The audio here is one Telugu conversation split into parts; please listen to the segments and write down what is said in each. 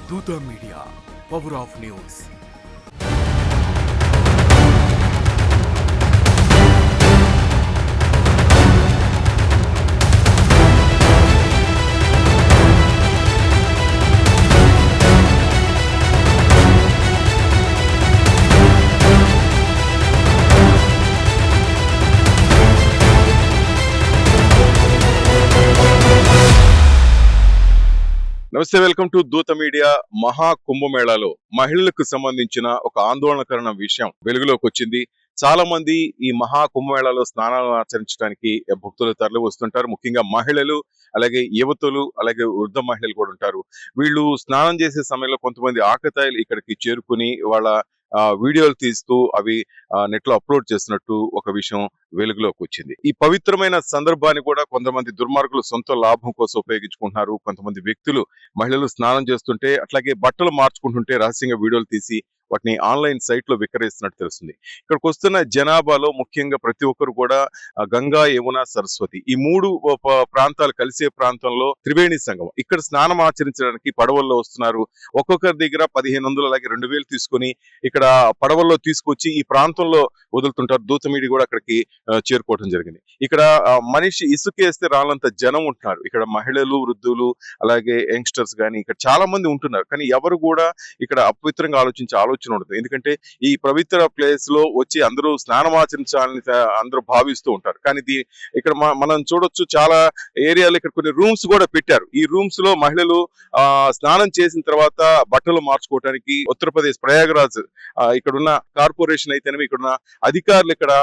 దూత మీడియా, పవర్ ఆఫ్ న్యూస్. నమస్తే, వెల్కమ్ టు దూత మీడియా. మహా కుంభమేళాలో మహిళలకు సంబంధించిన ఒక ఆందోళనకరణ విషయం వెలుగులోకి వచ్చింది. చాలా మంది ఈ మహా కుంభమేళాలో స్నానాలు ఆచరించడానికి భక్తులు తరలి వస్తుంటారు. ముఖ్యంగా మహిళలు, అలాగే యువతులు, అలాగే వృద్ధ మహిళలు కూడా ఉంటారు. వీళ్ళు స్నానం చేసే సమయంలో కొంతమంది ఆకతాయిలు ఇక్కడికి చేరుకుని వాళ్ళ వీడియోలు తీస్తూ అవి నెట్ లో అప్లోడ్ చేస్తున్నట్టు ఒక విషయం వెలుగులోకి వచ్చింది. ఈ పవిత్రమైన సందర్భాన్ని కూడా కొంతమంది దుర్మార్గులు సొంత లాభం కోసం ఉపయోగించుకుంటున్నారు. కొంతమంది వ్యక్తులు మహిళలు స్నానం చేస్తుంటే అట్లాగే బట్టలు మార్చుకుంటుంటే రహస్యంగా వీడియోలు తీసి వాటిని ఆన్లైన్ సైట్ లో విక్రయిస్తున్నట్టు తెలుస్తుంది. ఇక్కడికి వస్తున్న జనాభాలో ముఖ్యంగా ప్రతి ఒక్కరు కూడా గంగా, యమున, సరస్వతి ఈ మూడు ప్రాంతాలు కలిసే ప్రాంతంలో త్రివేణి సంగమం, ఇక్కడ స్నానం ఆచరించడానికి పడవల్లో వస్తున్నారు. ఒక్కొక్కరి దగ్గర 1500 అలాగే 2000 తీసుకొని ఇక్కడ పడవల్లో తీసుకొచ్చి ఈ ప్రాంతంలో వదులుతుంటారు. దూత మీడి కూడా అక్కడికి చేరుకోవడం జరిగింది. ఇక్కడ మనిషి ఇసుకేస్తే రాలంత జనం ఉంటున్నారు. ఇక్కడ మహిళలు, వృద్ధులు, అలాగే యంగ్స్టర్స్ గానీ ఇక్కడ చాలా మంది ఉంటున్నారు. కానీ ఎవరు కూడా ఇక్కడ అపవిత్రంగా ఆలోచన ఉండదు. ఎందుకంటే ఈ పవిత్ర ప్లేస్ లో వచ్చి అందరూ స్నానం ఆచరించాలని అందరూ భావిస్తూ ఉంటారు. కానీ ఇక్కడ మనం చూడొచ్చు, చాలా ఏరియాలో ఇక్కడ కొన్ని రూమ్స్ కూడా పెట్టారు. ఈ రూమ్స్ లో మహిళలు స్నానం చేసిన తర్వాత బట్టలు మార్చుకోవడానికి ఉత్తరప్రదేశ్ ప్రయాగరాజ్ ఇక్కడ ఉన్న కార్పొరేషన్ అయితేనే ఇక్కడున్న అధికారులు ఇక్కడ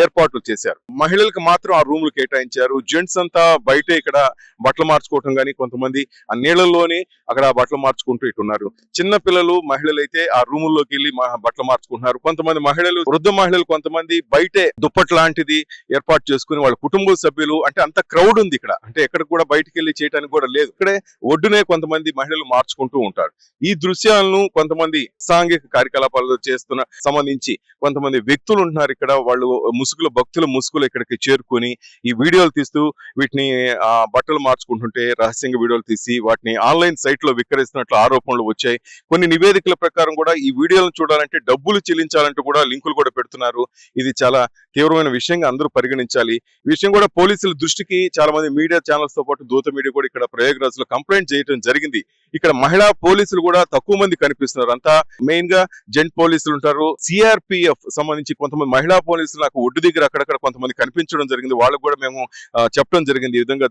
ఏర్పాట్లు చేశారు. మహిళలకు మాత్రం ఆ రూములు కేటాయించారు. జెంట్స్ అంతా బయటే ఇక్కడ బట్టలు మార్చుకోవటం కానీ, కొంతమంది ఆ నీళ్లలోనే అక్కడ బట్టలు మార్చుకుంటూ ఇటున్నారు. చిన్న పిల్లలు, మహిళలు అయితే ఆ రూముల్లోకి వెళ్ళి బట్టలు మార్చుకుంటున్నారు. కొంతమంది మహిళలు, వృద్ధ మహిళలు కొంతమంది బయటే దుప్పట్ లాంటిది ఏర్పాటు చేసుకుని వాళ్ళ కుటుంబ సభ్యులు, అంటే అంత క్రౌడ్ ఉంది ఇక్కడ, అంటే ఎక్కడ కూడా బయటికి వెళ్ళి చేయడానికి కూడా లేదు. ఇక్కడే ఒడ్డునే కొంతమంది మహిళలు మార్చుకుంటూ ఉంటారు. ఈ దృశ్యాలను కొంతమంది సాంఘిక కార్యకలాపాలు చేస్తున్న సంబంధించి కొంతమంది వ్యక్తులు ఉంటున్నారు ఇక్కడ. వాళ్ళు భక్తుల ముసుగులు ఇక్కడికి చేరుకొని ఈ వీడియోలు తీస్తూ వీటిని బట్టలు మార్చుకుంటుంటే రహస్యంగా వీడియోలు తీసి వాటిని ఆన్లైన్ సైట్ లో విక్రయిస్తున్నట్లు ఆరోపణలు వచ్చాయి. కొన్ని నివేదికల ప్రకారం కూడా ఈ వీడియోలను చూడాలంటే డబ్బులు చెల్లించాలంటూ కూడా లింకులు కూడా పెడుతున్నారు. ఇది చాలా తీవ్రమైన విషయంగా అందరూ పరిగణించాలి. ఈ విషయం కూడా పోలీసుల దృష్టికి చాలా మంది మీడియా ఛానల్స్ తో పాటు దూత మీడియా కూడా ఇక్కడ ప్రయాగరాజ్ లో కంప్లైంట్ చేయడం జరిగింది. ఇక్కడ మహిళా పోలీసులు కూడా తక్కువ మంది కనిపిస్తున్నారు. అంతా మెయిన్ గా జెంట్ పోలీసులు ఉంటారు. సిఆర్పిఎఫ్ సంబంధించి కొంతమంది మహిళా పోలీసులు నాకు ఒడ్డు దగ్గర అక్కడక్కడ కొంతమంది కనిపించడం జరిగింది. వాళ్ళకు కూడా మేము చెప్పడం జరిగింది ఈ విధంగా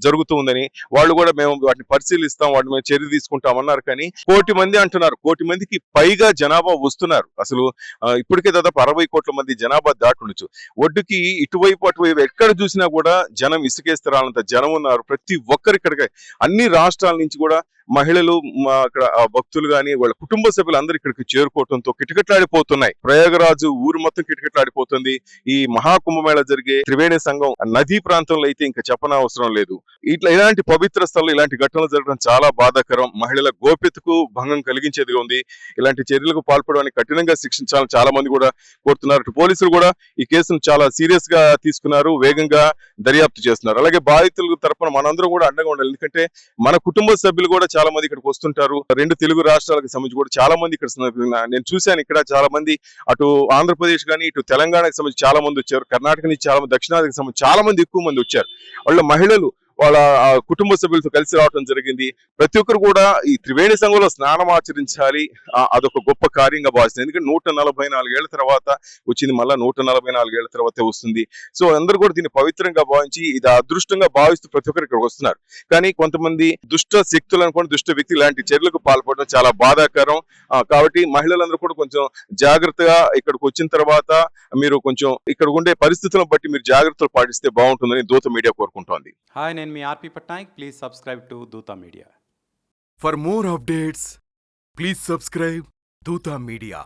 జరుగుతుందని. వాళ్ళు కూడా మేము వాటిని పరిశీలిస్తాం, వాటిని మేము చర్య తీసుకుంటామన్నారు. కానీ 1,000,000 మంది అంటున్నారు. 1,000,000 మందికి పైగా జనాభా వస్తున్నారు. అసలు ఇప్పటికే దాదాపు 60 కోట్ల మంది జనాభా దాటుండొచ్చు. ఒడ్డుకి ఇటువైపు అటువైపు ఎక్కడ చూసినా కూడా జనం ఇసుకేస్తరాలంత జనం ఉన్నారు. ప్రతి ఒక్కరి ఇక్కడికి అన్ని రాష్ట్రాల నుంచి కూడా మహిళలు, అక్కడ భక్తులు గాని వాళ్ళ కుటుంబ సభ్యులు అందరూ ఇక్కడికి చేరుకోవడంతో కిటకిటలాడిపోతున్నాయి. ప్రయాగరాజు ఊరు మొత్తం కిటకిటలాడిపోతుంది. ఈ మహాకుంభమేళ జరిగే త్రివేణి సంఘం నదీ ప్రాంతంలో అయితే ఇంకా చెప్పనవసరం లేదు. ఇలాంటి పవిత్ర స్థలంలో ఇలాంటి ఘటనలు జరగడం చాలా బాధాకరం. మహిళల గోప్యతకు భంగం కలిగించేదిగా ఉంది. ఇలాంటి చర్యలకు పాల్పడడానికి కఠినంగా శిక్షించాలని చాలా మంది కూడా కోరుతున్నారు. పోలీసులు కూడా ఈ కేసును చాలా సీరియస్ గా తీసుకున్నారు, వేగంగా దర్యాప్తు చేస్తున్నారు. అలాగే బాధితుల తరపున మనందరం కూడా అండగా ఉండాలి. ఎందుకంటే మన కుటుంబ సభ్యులు కూడా చాలా మంది ఇక్కడికి వస్తుంటారు. 2 తెలుగు రాష్ట్రాలకు సంబంధించి కూడా చాలా మంది ఇక్కడ నేను చూశాను. ఇక్కడ చాలా మంది అటు ఆంధ్రప్రదేశ్ కానీ, ఇటు తెలంగాణకు సంబంధించి చాలా మంది వచ్చారు. కర్ణాటక నుంచి చాలా మంది, దక్షిణాదికి సంబంధించి చాలా మంది ఎక్కువ మంది వచ్చారు. వాళ్ళ మహిళలు వాళ్ళ కుటుంబ సభ్యులతో కలిసి రావడం జరిగింది. ప్రతి ఒక్కరు కూడా ఈ త్రివేణి సంఘంలో స్నానం ఆచరించాలి, అదొక గొప్ప కార్యంగా భావిస్తుంది. ఎందుకంటే 144 ఏళ్ల తర్వాత వచ్చింది, మళ్ళా 144 ఏళ్ల తర్వాతే వస్తుంది. సో అందరూ కూడా దీన్ని పవిత్రంగా భావించి ఇది అదృష్టంగా భావిస్తూ ప్రతి ఒక్కరు ఇక్కడికి వస్తున్నారు. కానీ కొంతమంది దుష్ట శక్తులు అనుకోండి, దుష్ట వ్యక్తి ఇలాంటి చర్యలకు పాల్పడడం చాలా బాధాకరం. కాబట్టి మహిళలందరూ కూడా కొంచెం జాగ్రత్తగా ఇక్కడికి వచ్చిన తర్వాత మీరు కొంచెం ఇక్కడ ఉండే పరిస్థితులను బట్టి మీరు జాగ్రత్తలు పాటిస్తే బాగుంటుందని దూత మీడియా కోరుకుంటోంది. హాయ్, నేను మీ ఆర్పి పట్నాయక్. ప్లీజ్ సబ్స్క్రైబ్ టు దూత media. For more updates please subscribe దూత మీడియా.